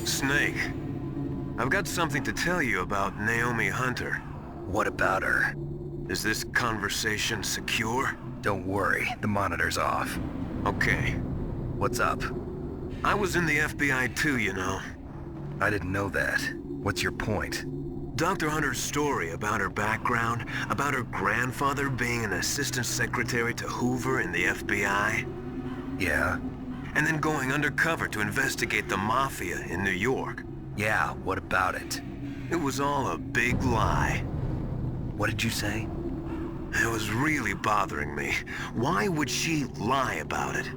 Snake, I've got something to tell you about Naomi Hunter. What about her? Is this conversation secure? Don't worry, the monitor's off. Okay. What's up? I was in the FBI too, you know. I didn't know that. What's your point? Dr. Hunter's story about her background, about her grandfather being an assistant secretary to Hoover in the FBI. Yeah? And then going undercover to investigate the Mafia in New York. Yeah, what about it? It was all a big lie. What did you say? It was really bothering me. Why would she lie about it?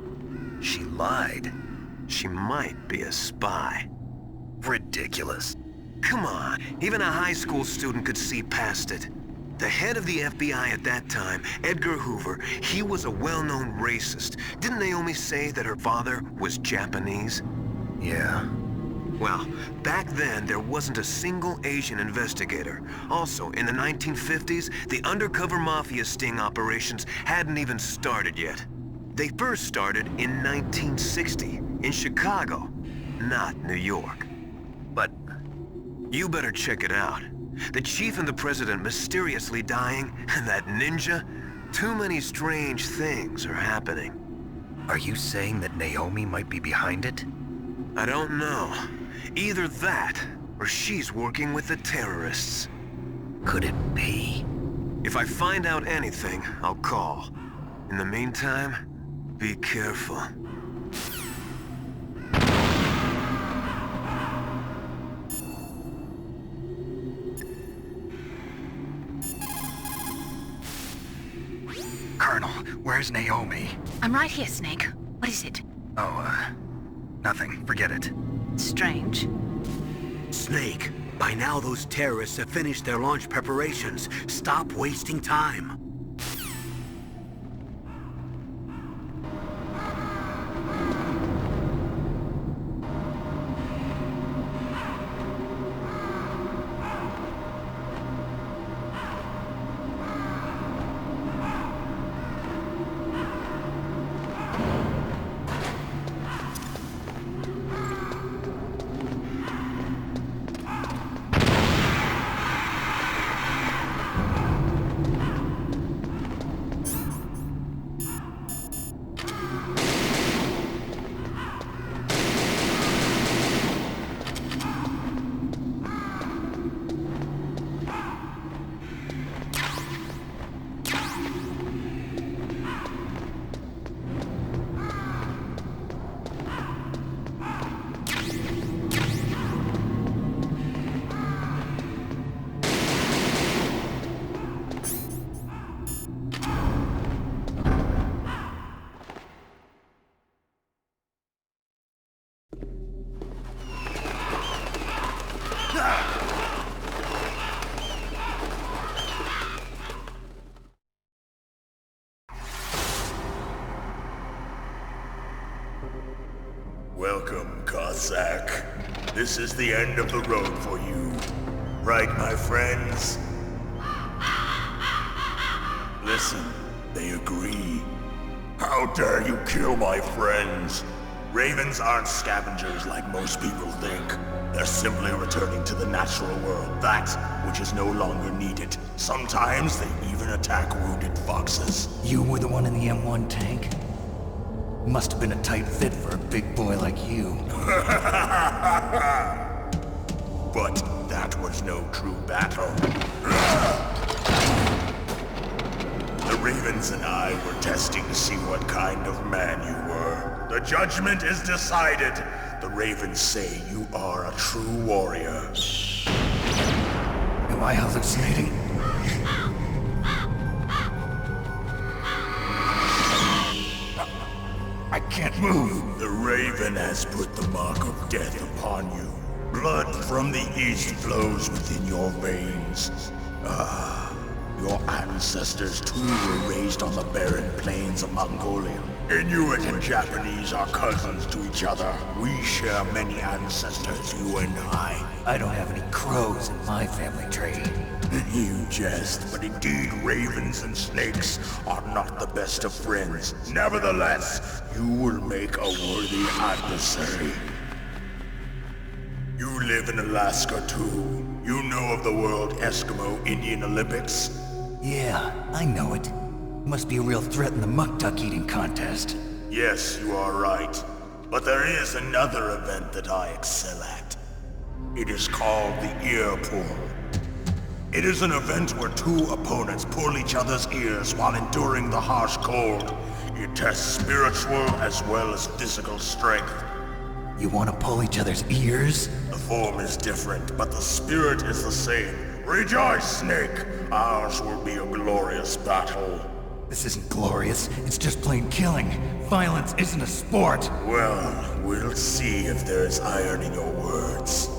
She lied? She might be a spy. Ridiculous. Come on, even a high school student could see past it. The head of the FBI at that time, Edgar Hoover, he was a well-known racist. Didn't Naomi say that her father was Japanese? Yeah. Well, back then, there wasn't a single Asian investigator. Also, in the 1950s, the undercover mafia sting operations hadn't even started yet. They first started in 1960, in Chicago, not New York. But you better check it out. The chief and the president mysteriously dying, and that ninja? Too many strange things are happening. are you saying that Naomi might be behind it? I don't know. Either that, or she's working with the terrorists. Could it be? If I find out anything, I'll call. In the meantime, be careful. Colonel, where's Naomi? I'm right here, Snake. What is it? Oh, nothing. Forget it. Strange. Snake, by now those terrorists have finished their launch preparations. Stop wasting time. Welcome, Cossack. This is the end of the road for you. Right, my friends? Listen, they agree. How dare you kill my friends? Ravens aren't scavengers like most people think. They're simply returning to the natural world. That which is no longer needed. Sometimes they even attack wounded foxes. You were the one in the M1 tank? Must have been a tight fit for a big boy like you. But that was no true battle. The Ravens and I were testing to see what kind of man you were. The judgment is decided. The Ravens say you are a true warrior. Am I hallucinating? I can't move. The Raven has put the mark of death upon you. Blood from the east flows within your veins. Your ancestors too were raised on the barren plains of Mongolia. Inuit and Japanese are cousins to each other. We share many ancestors, you and I. I don't have any crows in my family tree. You jest, but indeed ravens and snakes are not the best of friends. Nevertheless, you will make a worthy adversary. You live in Alaska too. You know of the World Eskimo Indian Olympics? Yeah, I know it. Must be a real threat in the muck duck eating contest. Yes, you are right. But there is another event that I excel at. It is called the ear pull. It is an event where two opponents pull each other's ears while enduring the harsh cold. It tests spiritual as well as physical strength. You want to pull each other's ears? The form is different, but the spirit is the same. Rejoice, Snake! Ours will be a glorious battle. This isn't glorious. It's just plain killing. Violence isn't a sport. Well, we'll see if there's iron in your words.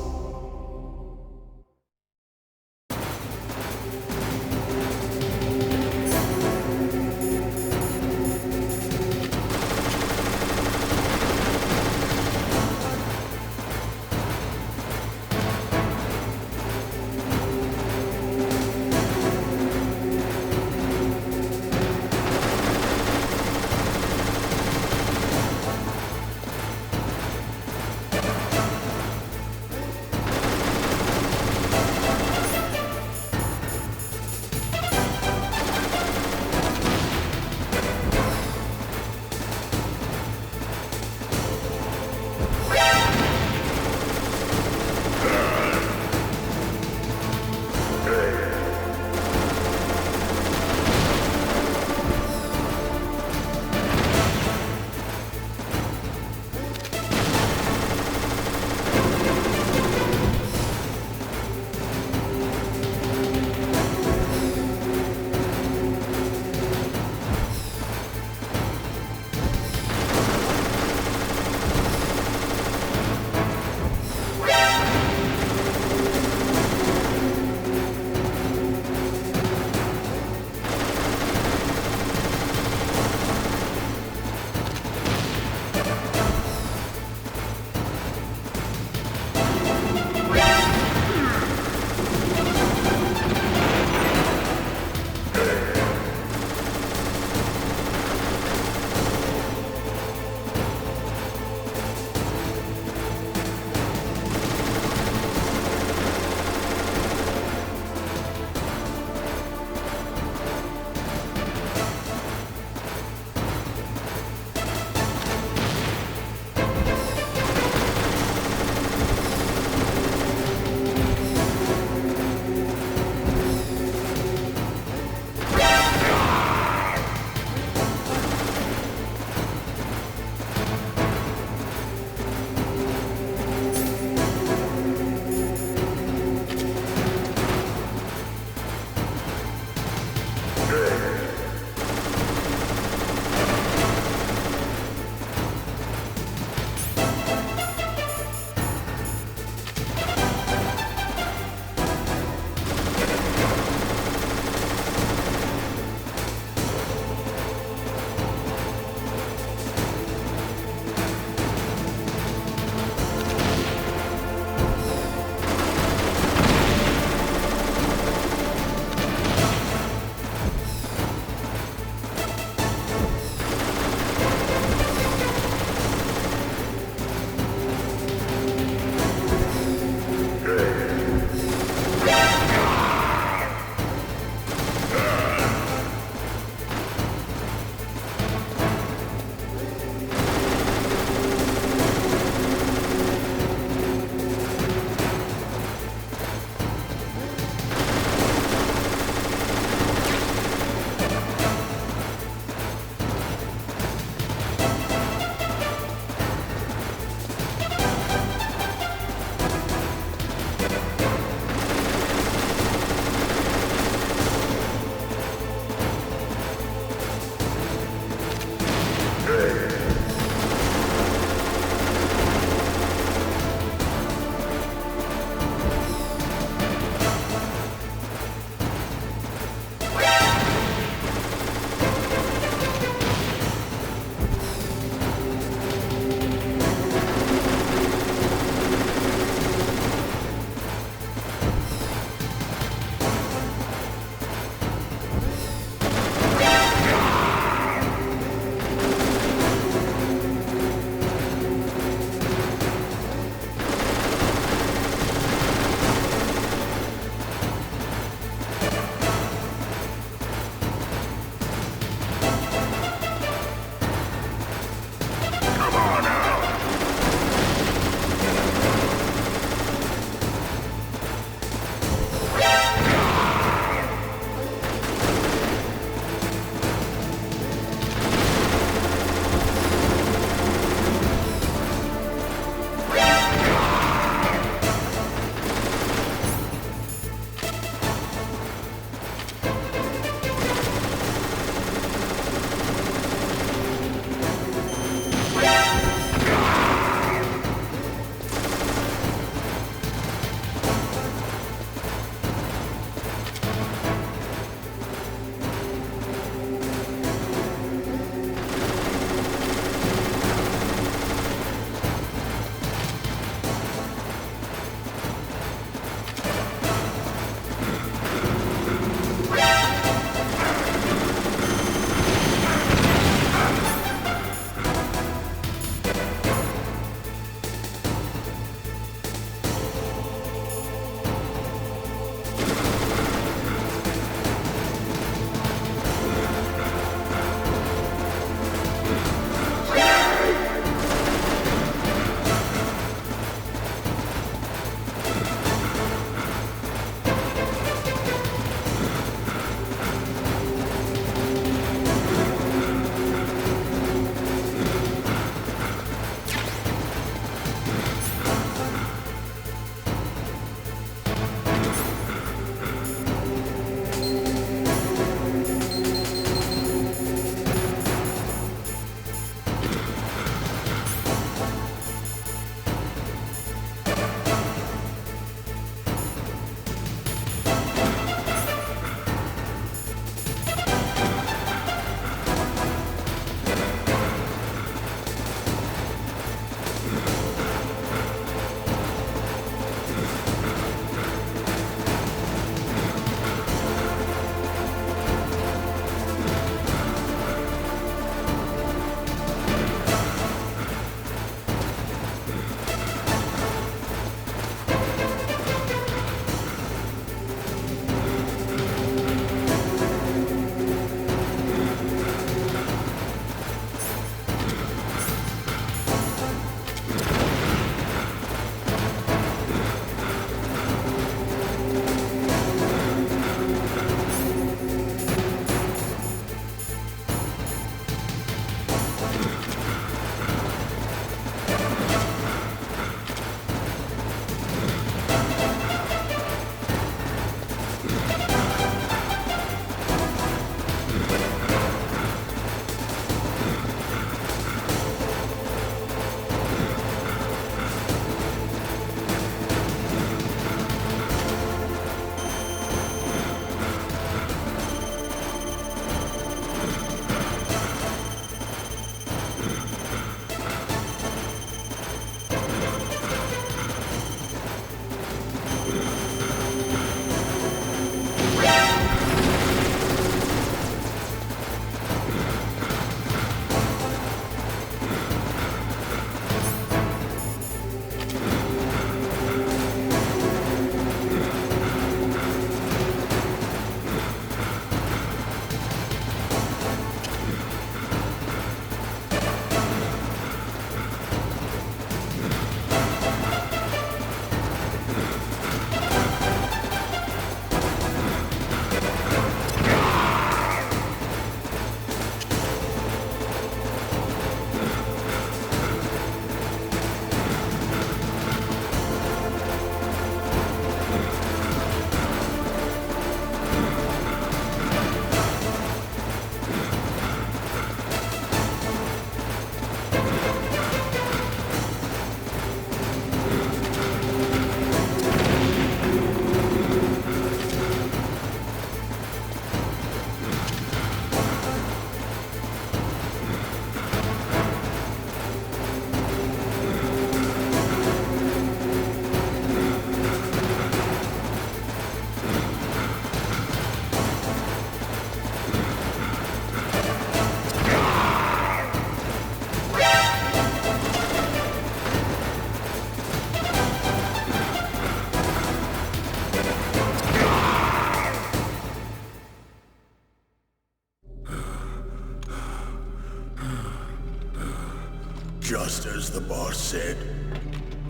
Just as the boss said,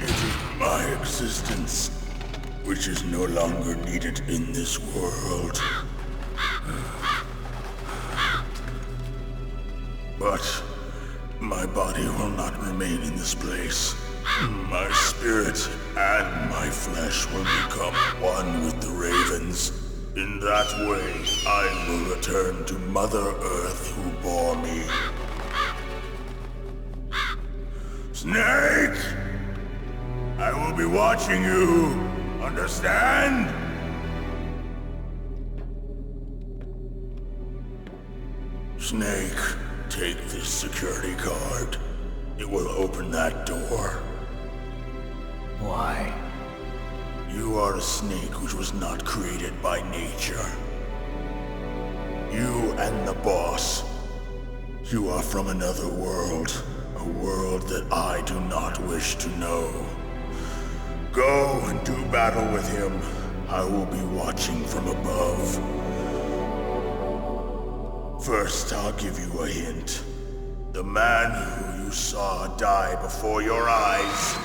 it is my existence which is no longer needed in this world. But my body will not remain in this place. My spirit and my flesh will become one with the ravens. In that way, I will return to Mother Earth who bore me. Snake! I will be watching you. Understand? Snake, take this security card. It will open that door. Why? You are a snake which was not created by nature. You and the boss. You are from another world. A world that I do not wish to know. Go and do battle with him. I will be watching from above. First, I'll give you a hint. The man who you saw die before your eyes.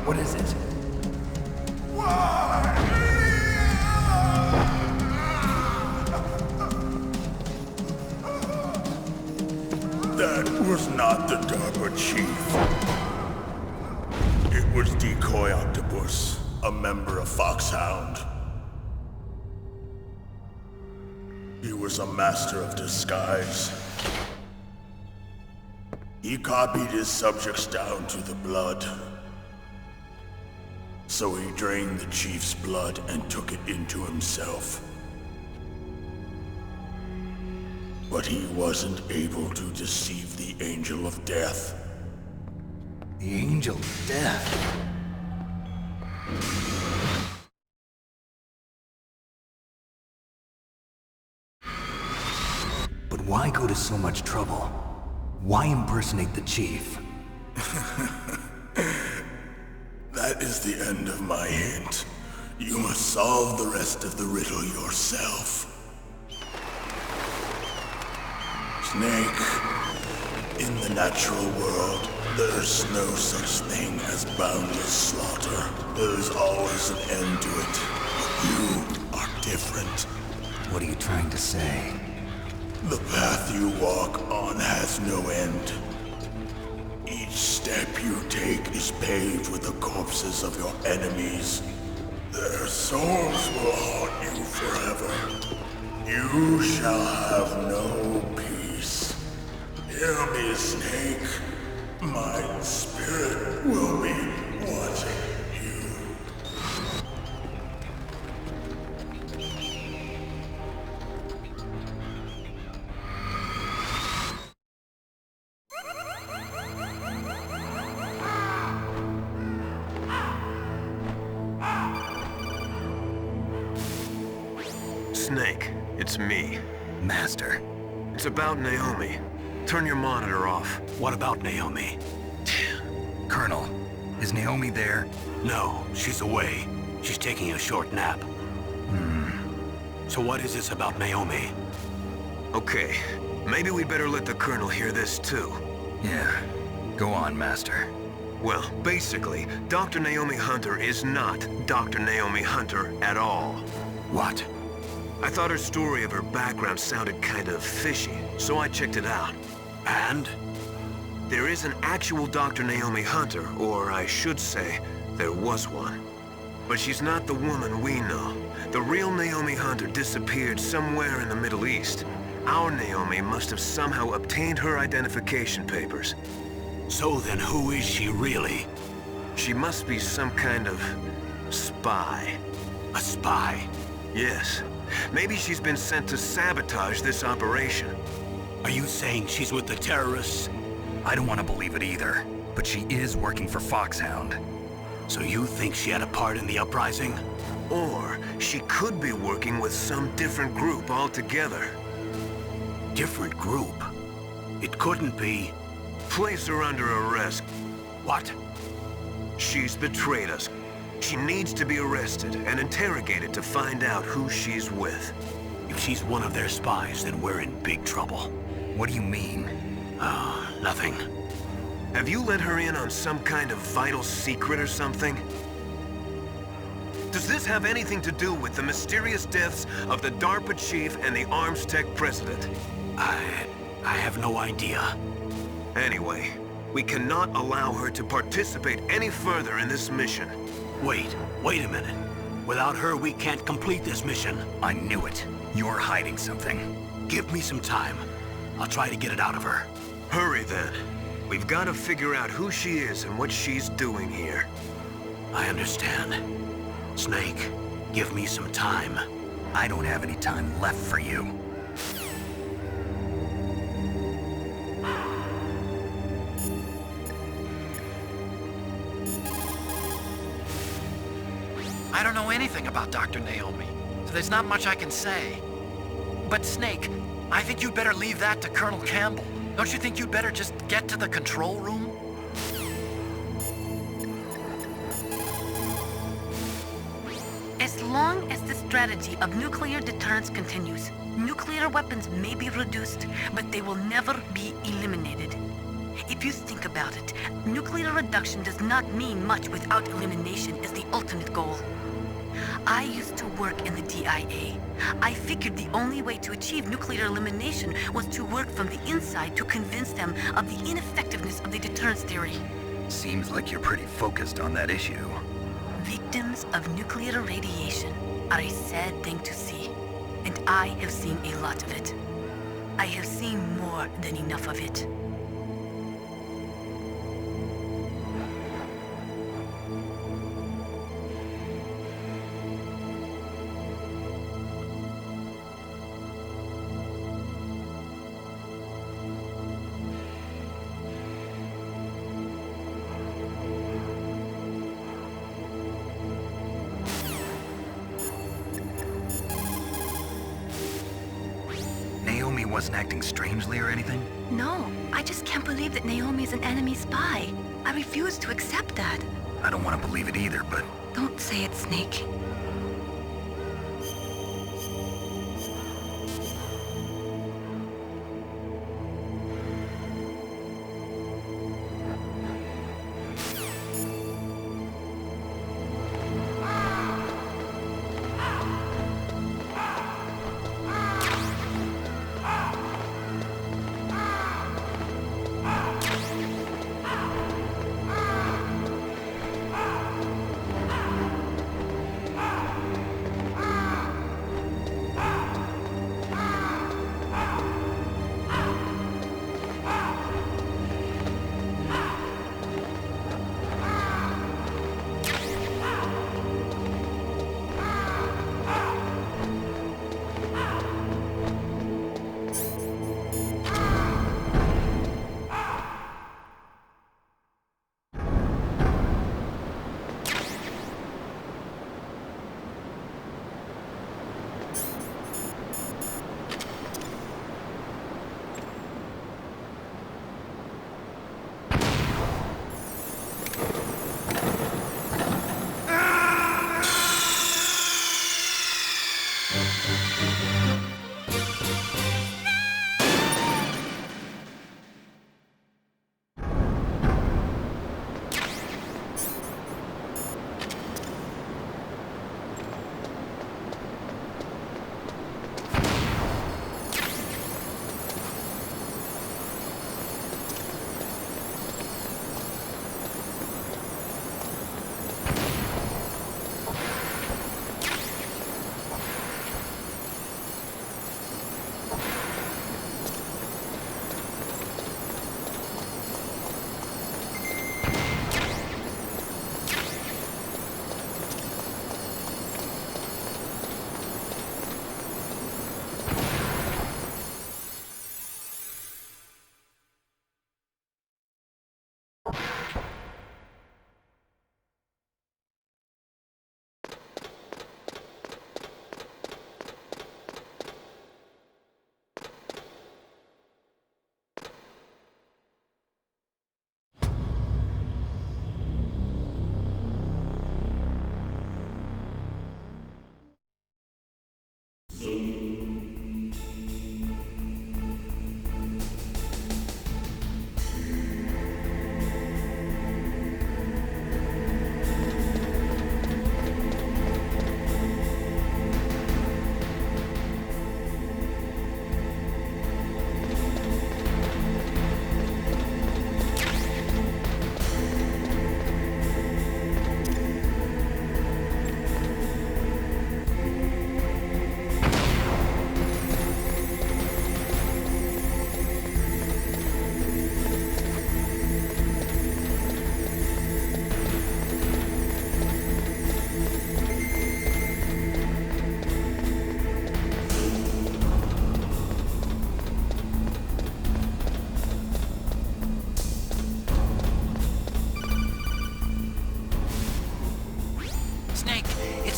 What is it? That was not the DARPA chief. It was Decoy Octopus, a member of Foxhound. He was a master of disguise. He copied his subjects down to the blood. So he drained the chief's blood and took it into himself. But he wasn't able to deceive the Angel of Death. The Angel of Death? But why go to so much trouble? Why impersonate the chief? That is the end of my hint. You must solve the rest of the riddle yourself. Snake, in the natural world, there's no such thing as boundless slaughter. There's always an end to it. But you are different. What are you trying to say? The path you walk on has no end. Each step you take is paved with the corpses of your enemies. Their souls will haunt you forever. You shall have no peace. Hear me, Snake. My spirit will be watching you. Snake, it's me. Master. It's about Naomi. Turn your monitor off. What about Naomi? Colonel, is Naomi there? No, she's away. She's taking a short nap. So what is this about Naomi? Okay, maybe we'd better let the Colonel hear this too. Yeah. Go on, Master. Well, basically, Dr. Naomi Hunter is not Dr. Naomi Hunter at all. What? I thought her story of her background sounded kind of fishy, so I checked it out. And? There is an actual Dr. Naomi Hunter, or I should say, there was one. But she's not the woman we know. The real Naomi Hunter disappeared somewhere in the Middle East. Our Naomi must have somehow obtained her identification papers. So then who is she really? She must be some kind of spy. A spy? Yes. Maybe she's been sent to sabotage this operation. Are you saying she's with the terrorists? I don't want to believe it either, but she is working for Foxhound. So you think she had a part in the uprising? Or she could be working with some different group altogether. Different group? It couldn't be... Place her under arrest. What? She's betrayed us. She needs to be arrested and interrogated to find out who she's with. You If she's one of their spies, then we're in big trouble. What do you mean? Nothing. Have you let her in on some kind of vital secret or something? Does this have anything to do with the mysterious deaths of the DARPA chief and the Arms Tech president? I have no idea. Anyway, we cannot allow her to participate any further in this mission. Wait a minute. Without her, we can't complete this mission. I knew it. You're hiding something. Give me some time. I'll try to get it out of her. Hurry then. We've got to figure out who she is and what she's doing here. I understand. Snake, give me some time. I don't have any time left for you. I don't know anything about Dr. Naomi, so there's not much I can say. But Snake, I think you'd better leave that to Colonel Campbell. Don't you think you'd better just get to the control room? As long as the strategy of nuclear deterrence continues, nuclear weapons may be reduced, but they will never be eliminated. If you think about it, nuclear reduction does not mean much without elimination as the ultimate goal. I used to work in the DIA. I figured the only way to achieve nuclear elimination was to work from the inside to convince them of the ineffectiveness of the deterrence theory. Seems like you're pretty focused on that issue. Victims of nuclear radiation are a sad thing to see, and I have seen a lot of it. I have seen more than enough of it. Naomi wasn't acting strangely or anything? No, I just can't believe that Naomi is an enemy spy. I refuse to accept that. I don't want to believe it either, but Don't say it, Snake.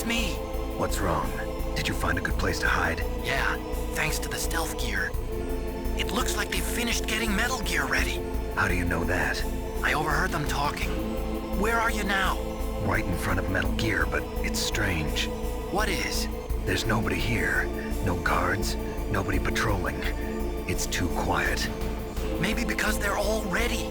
me. What's wrong? Did you find a good place to hide? Yeah, thanks to the stealth gear. It looks like they've finished getting Metal Gear ready. How do you know that? I overheard them talking. Where are you now? Right in front of Metal Gear, but it's strange. What is? There's nobody here. No guards, nobody patrolling. It's too quiet. Maybe because they're all ready.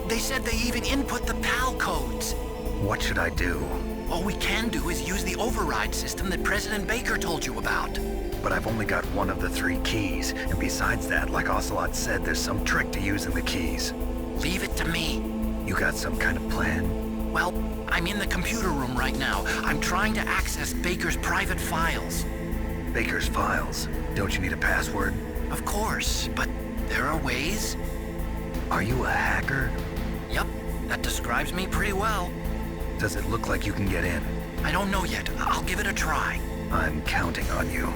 They said they even input the PAL codes. What should I do? All we can do is use the override system that President Baker told you about. But I've only got one of the 3 keys, and besides that, like Ocelot said, there's some trick to using the keys. Leave it to me. You got some kind of plan? Well, I'm in the computer room right now. I'm trying to access Baker's private files. Baker's files? Don't you need a password? Of course, but there are ways. Are you a hacker? Yep, that describes me pretty well. Does it look like you can get in? I don't know yet. I'll give it a try. I'm counting on you.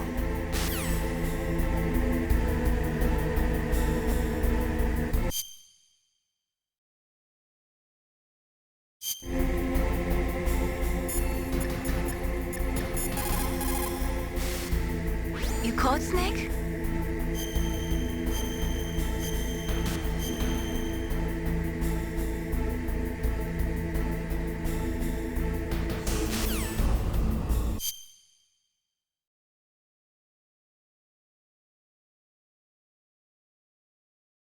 You code, Snake?